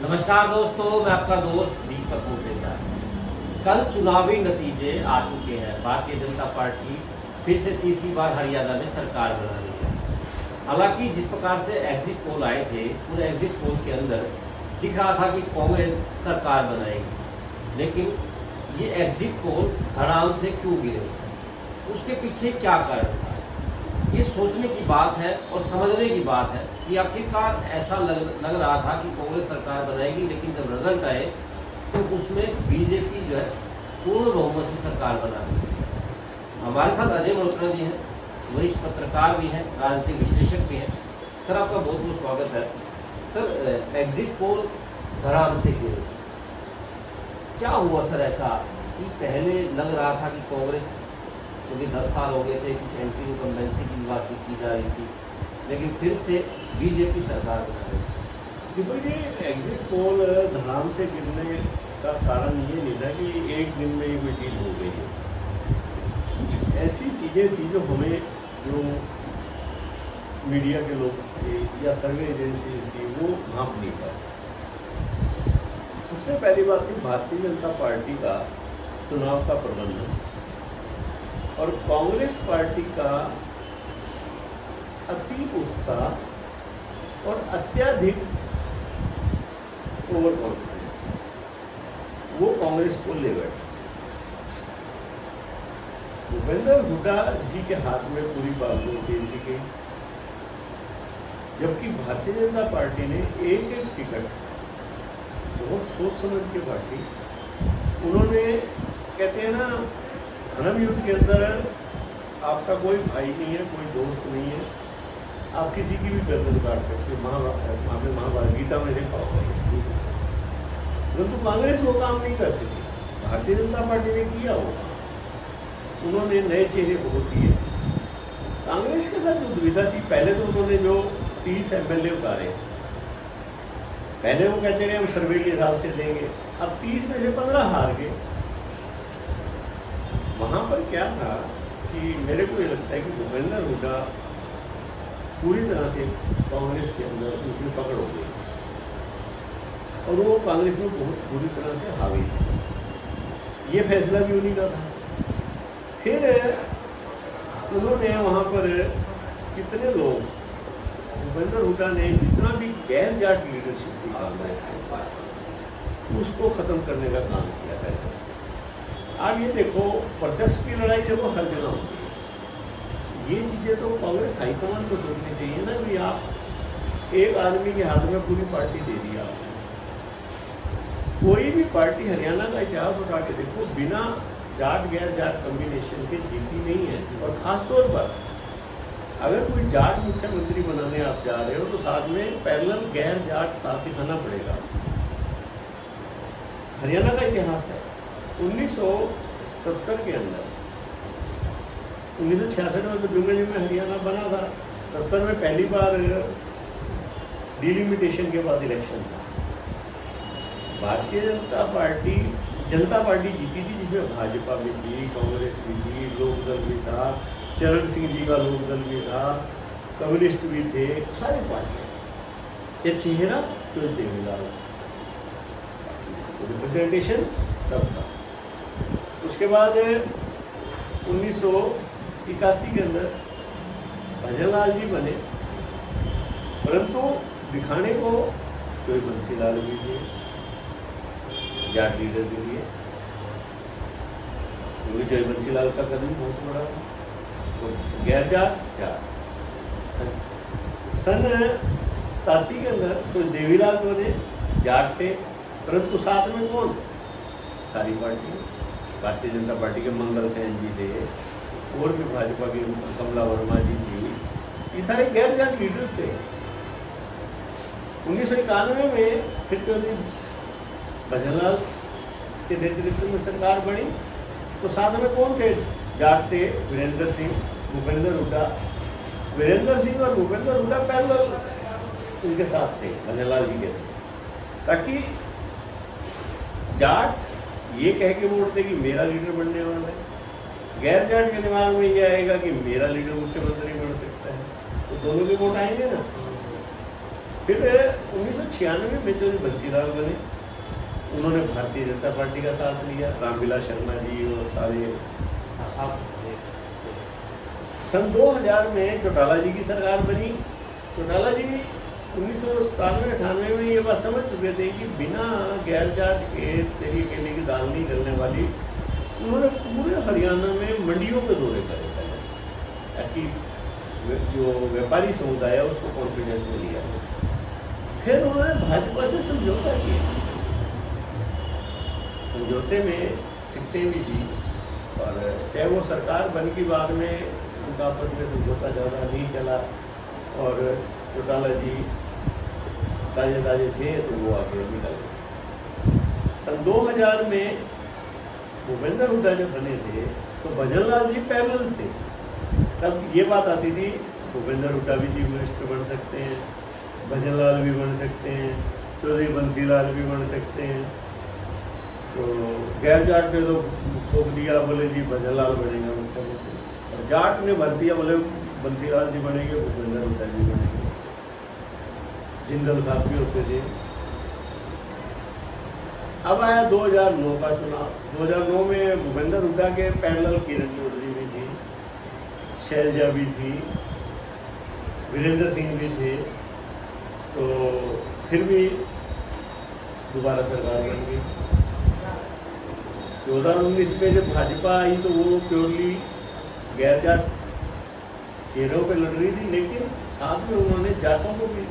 नमस्कार दोस्तों, मैं आपका दोस्त दीपक मोटेजा। कल चुनावी नतीजे आ चुके हैं। भारतीय जनता पार्टी फिर से तीसरी बार हरियाणा में सरकार बना रही है। हालांकि जिस प्रकार से एग्जिट पोल आए थे, पूरे एग्जिट पोल के अंदर दिख रहा था कि कांग्रेस सरकार बनाएगी, लेकिन ये एग्जिट पोल धड़ाम से क्यों गिरे, उसके पीछे क्या कारण था, ये सोचने की बात है और समझने की बात है कि आखिरकार ऐसा लग रहा था कि कांग्रेस सरकार बनाएगी, लेकिन जब रिजल्ट आए तो उसमें बीजेपी जो है पूर्ण बहुमत से सरकार बना दी। हमारे साथ अजय मल्होत्रा जी हैं, वरिष्ठ पत्रकार भी हैं, राजनीतिक विश्लेषक भी हैं। सर, आपका बहुत बहुत स्वागत है। सर, एग्जिट पोल धड़ाम से गिरे, क्या हुआ सर ऐसा कि पहले लग रहा था कि कांग्रेस, क्योंकि 10 साल हो गए थे, कुछ एंटी इनकम्बेंसी की बात की जा रही थी, लेकिन फिर से बीजेपी सरकार बना रही थी। देखो, ये एग्जिट पोल धड़ाम से गिरने का कारण ये नहीं था कि एक दिन में कोई चीज़ हो गई है। कुछ ऐसी चीज़ें थी जो हमें, जो मीडिया के लोग थे या सर्वे एजेंसीज थी, वो भाप नहीं पाए। सबसे पहली बात थी भारतीय जनता पार्टी का चुनाव का प्रबंधन और कांग्रेस पार्टी का अति उत्साह और अत्यधिक ओवर कॉन्फिडेंस, वो कांग्रेस को ले बैठे। भूपेंद्र हुड्डा जी के हाथ में पूरी बागडोर दे दी गई, जबकि भारतीय जनता पार्टी ने एक एक टिकट बहुत सोच समझ के बांटी। उन्होंने, कहते हैं ना, धर्म युद्ध के अंदर आपका कोई भाई नहीं है, कोई दोस्त नहीं है, आप किसी की भी गर्दन काट सकते हो। महाभारत गीता में देखा होगा। परंतु कांग्रेस वो काम नहीं कर सकी, भारतीय जनता पार्टी ने किया होगा। उन्होंने नए चेहरे बहुत दिए। कांग्रेस के साथ जो दुविधा थी, पहले तो उन्होंने जो 30 एमएलए उतारे, पहले वो कहते रहे हम सर्वे के हिसाब से देंगे, अब 30 में से 15 हार गए। वहाँ पर क्या था कि मेरे को ये लगता है कि भूपेंद्र हुड्डा पूरी तरह से कांग्रेस के अंदर उनकी पकड़ हो गई और वो कांग्रेस में बहुत पूरी तरह से हावी थे। ये फैसला भी उन्हीं का था। फिर उन्होंने वहाँ पर कितने लोग, भूपेंद्र हुड्डा ने जितना भी गैर जाट लीडरशिप थी कांग्रेस के पास, उसको ख़त्म करने का काम किया है। आप ये देखो, वर्चस्व की लड़ाई देखो हर जगह होती है। ये चीज़ें तो कांग्रेस हाईकमान को सोचनी चाहिए ना कि आप एक आदमी के हाथ में पूरी पार्टी दे दिया। कोई भी पार्टी, हरियाणा का इतिहास उठा के देखो, बिना जाट गैर जाट कम्बिनेशन के जीती नहीं है। और ख़ासतौर पर अगर कोई जाट मुख्यमंत्री बनाने आप जा रहे हो तो साथ में पैरेलल गैर जाट साथ दिखाना पड़ेगा। हरियाणा का इतिहास है, 1977 के अंदर, 1966 में तो जुम्मन में हरियाणा बना था, 77 में पहली बार डिलिमिटेशन के बाद इलेक्शन था। भारतीय जनता पार्टी जीती थी, जिसमें भाजपा भी थी, कांग्रेस भी थी, लोकदल भी था, चरण सिंह जी का लोकदल भी था, कम्युनिस्ट भी थे, सारी पार्टियां। चेहरा तो देवीलाल, रिप्रेजेंटेशन सब था। उसके बाद 1981 के अंदर भजनलाल जी बने, परंतु दिखाने को कोई बंसीलाल भी थे जाट लीडर के लिए, क्योंकि जय बंसीलाल का कदम बहुत बड़ा था। तो गैर जाट सन 87 के अंदर तो देवीलाल बने, जाट थे, परंतु साथ में कौन, सारी पार्टी, भारतीय जनता पार्टी के मंगल सेन जी थे, और भी भाजपा की कमला वर्मा जी थी, ये सारे गैर जाट लीडर्स थे। 1991 में फिर चौधरी भजनलाल के नेतृत्व में सरकार बनी, तो साथ में कौन थे, जाट थे, वीरेंद्र सिंह, भूपेंद्र हुड्डा। वीरेंद्र सिंह और भूपेंद्र हुड्डा पैरेलल उनके साथ थे, भजनलाल जी के, ताकि जाट ये कह के वोट दे कि मेरा लीडर बनने वाला है, गैर जाट के दिमाग में ये आएगा कि मेरा लीडर मुख्यमंत्री बन सकता है, तो दोनों के वोट आएंगे ना। फिर 1996 में जो बंसीलाल बने, उन्होंने भारतीय जनता पार्टी का साथ लिया, रामविलास शर्मा जी और सारे साथ सन 2000 में चौटाला जी की सरकार बनी। चौटाला जी 1997-98 में ये बात समझ चुके थे कि बिना गैर जाट के तेरी अकेले की दाल नहीं गलने वाली। उन्होंने पूरे हरियाणा में मंडियों के दौरे करे पहले, ताकि जो व्यापारी समुदाय है उसको कॉन्फिडेंस में लिया। फिर उन्होंने भाजपा से समझौता किया, समझौते में टिकटें भी दी, और चाहे वो सरकार बन की बाद में उनका आपस में समझौता ज़्यादा नहीं चला, और चौटाला जी ताजे ताजे थे तो वो आगे निकल गए। सन 2000 में भूपेंद्र हुड्डा जब बने थे तो भजनलाल जी पैरेलल थे। तब ये बात आती थी भूपेंद्र हुड्डा भी चीफ मिनिस्टर बन सकते हैं, भजनलाल भी बन सकते हैं, चौधरी बंसीलाल भी बन सकते हैं। तो गैर जाट ने तो ठोक दिया, बोले जी भजनलाल बनेगा मुख्यमंत्री, और जाट ने भर दिया, बोले बंसीलाल जी बनेंगे, भूपेंद्र हुड्डा जी बनेंगे। जिंदल साहब भी होते थे। अब आया 2009 का चुनाव। 2009 में भूपेंद्र हुड्डा के पैरेलल किरण चौधरी भी थी, शैलजा भी थी, वीरेंद्र सिंह भी थे। तो फिर भी दोबारा सरकार बन गई। 2019 में जब भाजपा आई तो वो प्योरली गैर जाट चेहरों पे लड़ रही थी, लेकिन साथ में उन्होंने जाटों को भी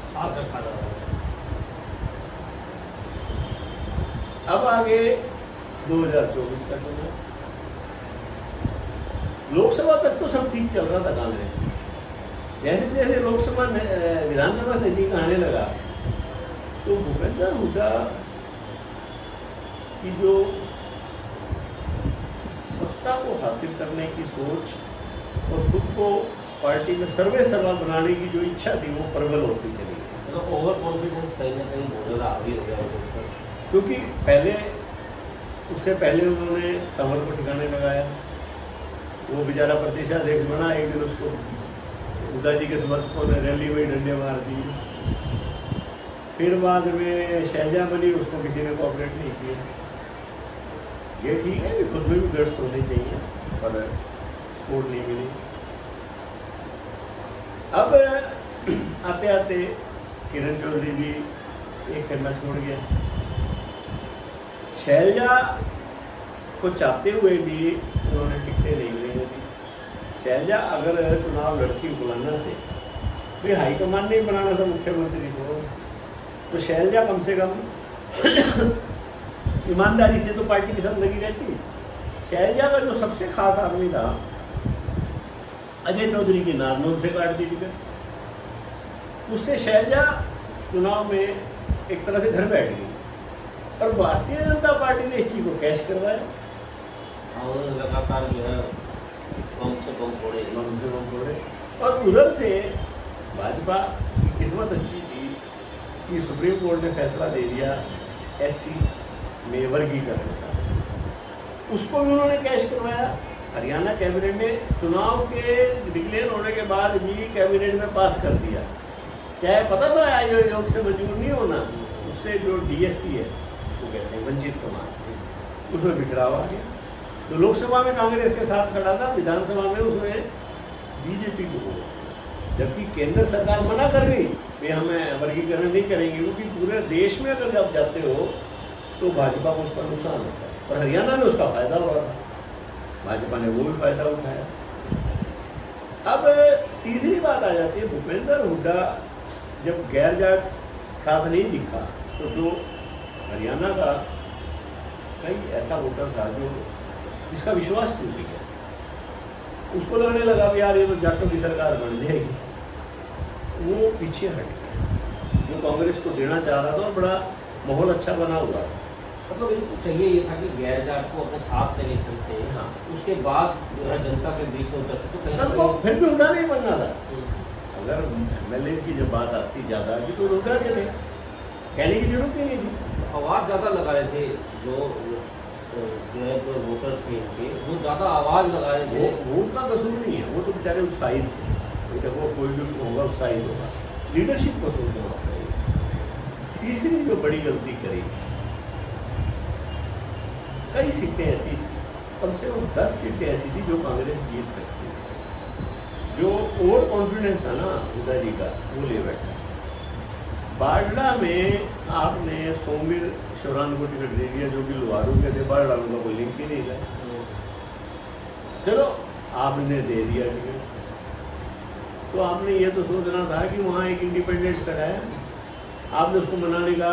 साथ रखा था। अब आगे 2024 का चुनाव। लोकसभा तक तो सब ठीक चल रहा था कांग्रेस की। जैसे जैसे लोकसभा विधानसभा नजदीक आने लगा तो भूपेंद्र हुड्डा की जो सत्ता को हासिल करने की सोच और खुद को पार्टी में सर्वे सर्वा बनाने की जो इच्छा थी वो प्रबल होती चली गई। तो ओवर कॉन्फिडेंस कहीं ना कहीं बहुत ज़्यादा हावी हो गया उनके ऊपर, क्योंकि उससे पहले उन्होंने तंवर को ठिकाने लगाया। वो बेचारा प्रतिष्ठाध्यक्ष बना, एक दिन उसको हुड्डा जी के समर्थकों ने रैली में डंडे मार दिए। फिर बाद में शैलजा बनी, उसको किसी ने कोऑपरेट नहीं किया। ये ठीक है कि खुद में भी गट्स होने चाहिए, पर सपोर्ट नहीं मिली। अब आते आते किरण चौधरी जी एक करना छोड़ गया। शैलजा को चाहते हुए भी उन्होंने टिकटें नहीं लेने दी। शैलजा अगर चुनाव लड़ती बुलाना से, फिर हाईकमान नहीं बनाना था मुख्यमंत्री को, तो शैलजा कम से कम ईमानदारी से तो पार्टी के साथ लगी रहती। शैलजा का जो सबसे खास आदमी था अजय चौधरी की नारनौल से काट दी टिकट। उससे शैलजा चुनाव में एक तरह से घर बैठ गई, और भारतीय जनता पार्टी ने इस चीज को कैश करवाया। और लगातार जो है कम से कम फोड़े। और उधर से भाजपा की किस्मत अच्छी थी कि सुप्रीम कोर्ट ने फैसला दे दिया एससी में वर्गीकरण का, उसको भी उन्होंने कैश करवाया। हरियाणा कैबिनेट ने चुनाव के डिक्लेयर होने के बाद भी कैबिनेट में पास कर दिया, चाहे पता था आयोग से मंजूर नहीं होना। उससे जो डीएससी है उसको कहते हैं वंचित समाज, उसमें बिखराव आ गया। तो लोकसभा में कांग्रेस के साथ खड़ा था, विधानसभा में उसमें बीजेपी को हो, जबकि केंद्र सरकार मना कर गई कि हमें वर्गीकरण नहीं करेंगे, क्योंकि पूरे देश में अगर आप जाते हो तो भाजपा को उसका नुकसान होता है। और हरियाणा में उसका फायदा हो रहा था, भाजपा ने वो भी फायदा उठाया। अब तीसरी बात आ जाती है, भूपेंद्र हुड्डा जब गैर जाट साथ नहीं दिखा तो जो हरियाणा का कई ऐसा वोटर था जो जिसका विश्वास टूट गया, उसको लगने लगा कि यार ये तो जाटों की सरकार बन जाएगी, वो पीछे हट गया। जो कांग्रेस को देना चाह रहा था, बड़ा माहौल अच्छा बना हुआ था। मतलब इनको चाहिए ये था कि गैर जाट को अपने साथ लेके चलते हैं। हाँ, उसके बाद जो है जनता के बीच में उतरते तो कहीं ना कहीं फिर भी हुड्डा नहीं बनना था। अगर एमएलए की जब बात आती ज़्यादा की तो हुड्डा के थे, कहने की जरूरत ही नहीं थी। आवाज़ ज़्यादा लगा रहे थे जो है जो वोटर्स थे इनके, वो ज़्यादा आवाज़ लगा रहे थे। वो उतना कसूर नहीं है, वो तो बेचारे उत्साहित थे। जब वो कोई भी होगा उत्साहित होगा। लीडरशिप को सोचना होता है। तीसरी जो बड़ी गलती करी, कई सीटें ऐसी, कम से कम 10 सीटें ऐसी थी जो कांग्रेस जीत सकती थी। जो ओवर कॉन्फिडेंस था ना हुड्डा जी का, वो ले बैठा। बारडा में आपने सोमवीर शौरान को टिकट दे दिया, जो कि लोहारू के थे, बारडा उनका कोई लिंक ही नहीं था। चलो आपने दे दिया टिकट, तो आपने ये तो सोचना था कि वहाँ एक इंडिपेंडेंट खड़ा है, आपने उसको मनाने का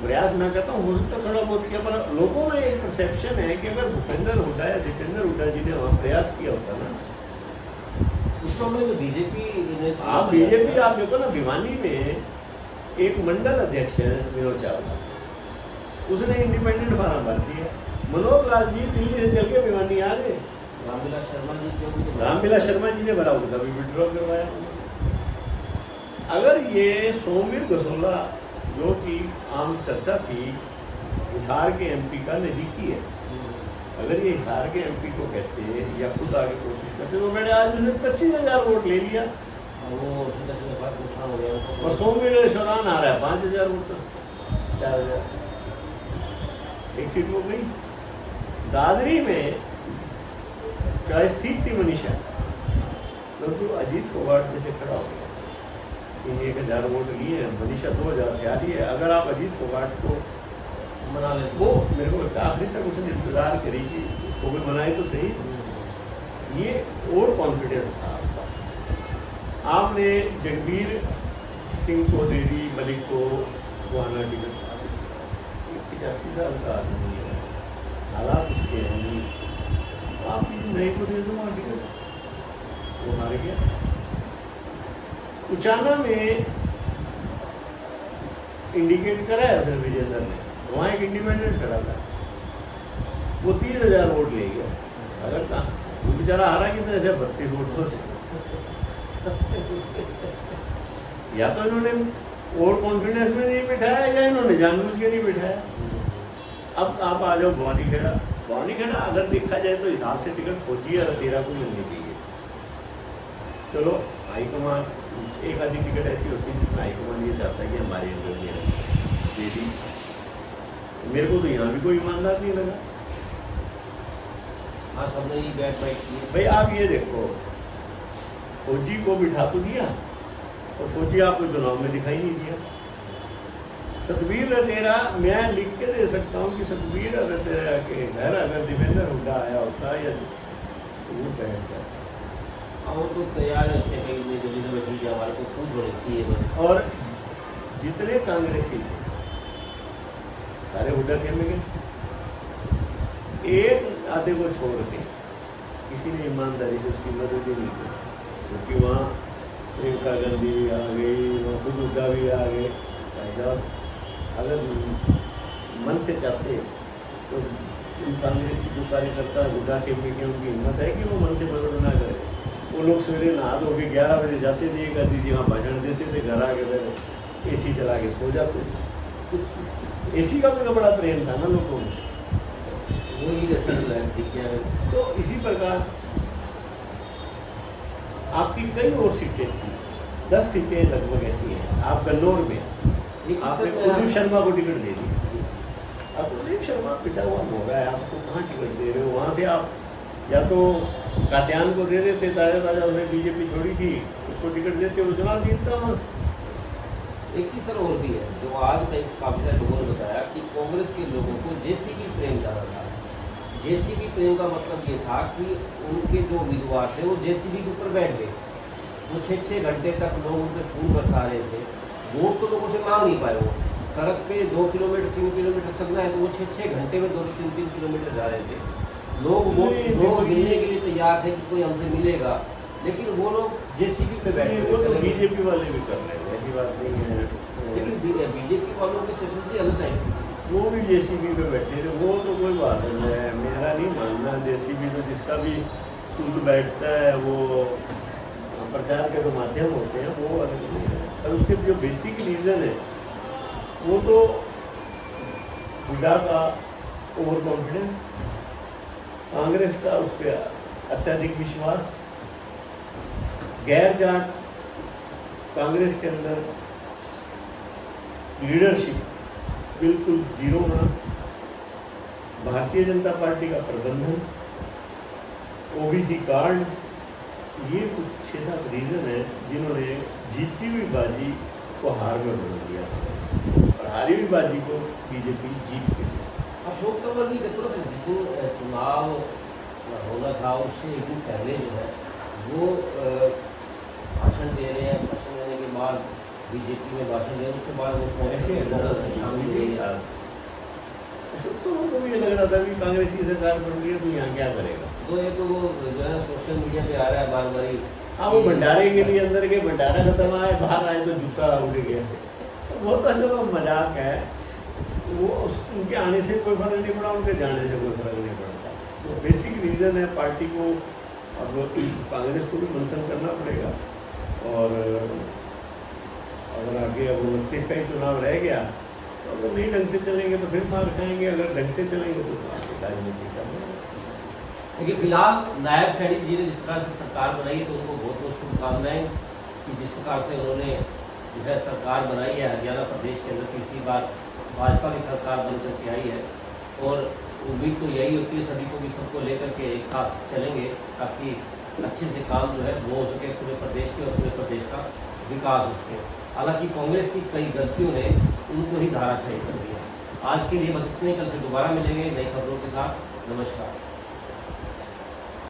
प्रयास। मैं कहता हूँ हो सकता थोड़ा बहुत किया, पर लोगों में एक परसेप्शन है कि अगर भूपेंद्र हुड्डा या जितेंद्र हुड्डा जी ने वहाँ प्रयास किया होता ना, उस मामले में बीजेपी, आप बीजेपी, आप देखो ना भिवानी में एक मंडल अध्यक्ष है विनोद चावला, उसने इंडिपेंडेंट फार्म भर दिया। मनोहर लाल जी दिल्ली से चल के भिवानी आ गए, रामविलास शर्मा जी के, रामविलास शर्मा जी ने भरा, उनका भी विड्रॉ करवाया। अगर ये सोमवीर गसोला, जो कि आम चर्चा थी, हिसार के एमपी का नजदीकी है, अगर ये हिसार के एमपी को कहते या खुद आगे कोशिश करते, तो मैंने आज उन्हें 25,000 वोट ले लिया, वो नुकसान हो गया। और सोमवीर शौरान आ रहा है 5,000 वोट, 4,000, एक सीट हो गई। दादरी में चॉइस ठीक थी मनीषा, तो अजीत फोगाट जैसे खड़ा हो गया, 1,000 वोट लिए हैं, मनीषा 2,000 से आ रही है। अगर आप अजीत फोगाट को मना ले, वो मेरे को लगता है आखिरी तक उसने इंतजार करी कि उसको भी मनाए तो सही। ये और कॉन्फिडेंस था आपका। आपने जगबीर सिंह को दे दी, मलिक को गुआना टिकट, 85 साल का आदमी है, हालात उसके हैं नहीं, आप नहीं को दे दो वहाँ टिकट, वो हार गया। उचाना में इंडिकेट करा है उसने विजेंद्र ने, वहाँ एक इंडिपेंडेंट खड़ा था, वो 30,000 वोट ले गया। अगर कहाँ वो बेचारा हारा कितने से, 32 वोटों से। या तो इन्होंने ओवर कॉन्फिडेंस में नहीं बिठाया, या इन्होंने जानबूझ के नहीं बिठाया। अब आप आ जाओ भवानीखेड़ा। भवानीखेड़ा अगर देखा जाए तो हिसाब से टिकट फौजी और तेरा को मिलनी चाहिए। चलो हाईकमान, एक आधी टिकट ऐसी होती है जिसमें हाईकमान ये चाहता है कि हमारे अंदर दे दी। मेरे को तो यहाँ भी कोई ईमानदार नहीं लगा। हाँ, सबने ही बैठ बैठ की। भाई आप ये देखो, फौजी को बिठा तो दिया, और फौजी आपको चुनाव में दिखाई नहीं दिया। सतबीर तेरा, मैं लिख के दे सकता हूँ कि सतबीर अगर तेरा के घर अगर देवेंद्र हुड्डा आया होता या वो बैठ जाता, और तो तैयार रहते हैं कि दिल्ली में ठीक है, हमारे को पूछ हो रखी है बस। और जितने कांग्रेसी थे सारे हुड्डा खेल में गए, एक आधे को छोड़ के किसी ने ईमानदारी से उसकी मदद ही नहीं की, क्योंकि वहाँ प्रियंका गांधी भी आ गई, वहाँ खुद हुड्डा भी आ गए। साहब अगर मन से चाहते तो उन कांग्रेसी जो कार्यकर्ता हुड्डा के में उनकी हिम्मत है कि वो मन से मदद ना करे। वो लोग सवेरे नहा धो के 11 बजे जाते थे, एक आधी वहाँ भाषण देते थे, घर आके फिर AC चला के सो जाते थे। AC का भी बड़ा प्रेम था ना लोगों में, वही ठीक है। तो इसी प्रकार आपकी कई और सीटें थी, 10 सीटें लगभग ऐसी हैं। आप गन्नौर में आपने कुलदीप शर्मा को टिकट दे दी। अब कुलदीप शर्मा पिटा हुआ मोगा है, आपको कहाँ टिकट दे रहे हो? वहाँ से आप या तो कात्यान को दे देते, ताजा ताजा उसने बीजेपी छोड़ी थी, उसको टिकट देते, वो चुनाव जीतता वहाँ से। एक चीज़ सर और भी है जो आज तक काफ़ी सारे लोगों ने बताया कि कांग्रेस के लोगों को जेसीबी प्रेम ज़्यादा था। जेसीबी प्रेम का मतलब ये था कि उनके जो उम्मीदवार थे वो जेसीबी के ऊपर बैठ गए, वो 6-6 घंटे तक लोग उन पर खून बरसा रहे थे। वोट तो लोगों से मांग नहीं पाए, वो सड़क पे 2 किलोमीटर 3 किलोमीटर चलना है तो वो 6-6 घंटे में 2-3 किलोमीटर जा रहे थे। लोग मिलने के लिए तैयार थे कि कोई हमसे मिलेगा, लेकिन वो लोग जेसीबी पे बैठे वो तो बीजेपी वाले भी कर रहे हैं, ऐसी बात नहीं है। लेकिन बीजेपी वालों की स्ट्रेटजी अलग है, वो भी जेसीबी पे बैठे थे, वो तो कोई बात नहीं है, मेरा नहीं मानना। जेसीबी तो जिसका भी सूट बैठता है वो प्रचार के जो माध्यम होते हैं वो अलग नहीं है, और उसके जो बेसिक रीज़न है वो तो हुड्डा का ओवर कॉन्फिडेंस, कांग्रेस का उस पर अत्यधिक विश्वास, गैर जाट कांग्रेस के अंदर लीडरशिप बिल्कुल जीरो होना, भारतीय जनता पार्टी का प्रबंधन, ओबीसी कार्ड, ये कुछ 6-7 रीजन है जिन्होंने जीती हुई बाजी को हार में बदल दिया और हारी हुई बाजी को बीजेपी जीत गई। अशोक तंवर जी कहते हैं जिस दिन चुनाव होना था उससे एक दिन पहले जो है वो भाषण दे रहे हैं, भाषण देने के बाद बीजेपी में भाषण देने के बाद वो कांग्रेस के अंदर शामिल हुए हैं। अशोक तंवर को भी ये लग रहा था कि कांग्रेस की सरकार बन रही है तो यहाँ क्या करेगा। तो ये तो वो जो है सोशल मीडिया पे आ रहा है बार बार। हाँ, वो भंडारे के लिए अंदर के भंडारा खत्म आए, बाहर आए तो जूता उड़ गया। तो वो तो चलो मजाक है, वो उनके आने से कोई फर्क नहीं पड़ा, उनके जाने से कोई फर्क नहीं पड़ता। तो बेसिक रीज़न है पार्टी को अब कांग्रेस को भी मंथन करना पड़ेगा और अगर आगे अब 29 का ही चुनाव रह गया तो अगर नहीं ढंग से चलेंगे तो फिर मार खाएंगे, अगर ढंग से चलेंगे तो आपकी राजनीति करना। देखिए फिलहाल नायब सैनी जी ने जिस प्रकार से सरकार बनाई तो उनको बहुत बहुत शुभकामनाएं कि जिस प्रकार से उन्होंने जो है सरकार बनाई है हरियाणा प्रदेश के अंदर तीसरी बार भाजपा की सरकार बन करके आई है। और उम्मीद तो यही होती है सभी को कि सबको लेकर के एक साथ चलेंगे ताकि अच्छे से काम जो है वो हो सके पूरे प्रदेश के और पूरे प्रदेश का विकास हो सके। हालांकि कांग्रेस की कई गलतियों ने उनको ही धाराशायी कर दिया। आज के लिए बस इतने, कल फिर दोबारा मिलेंगे नई खबरों के साथ। नमस्कार।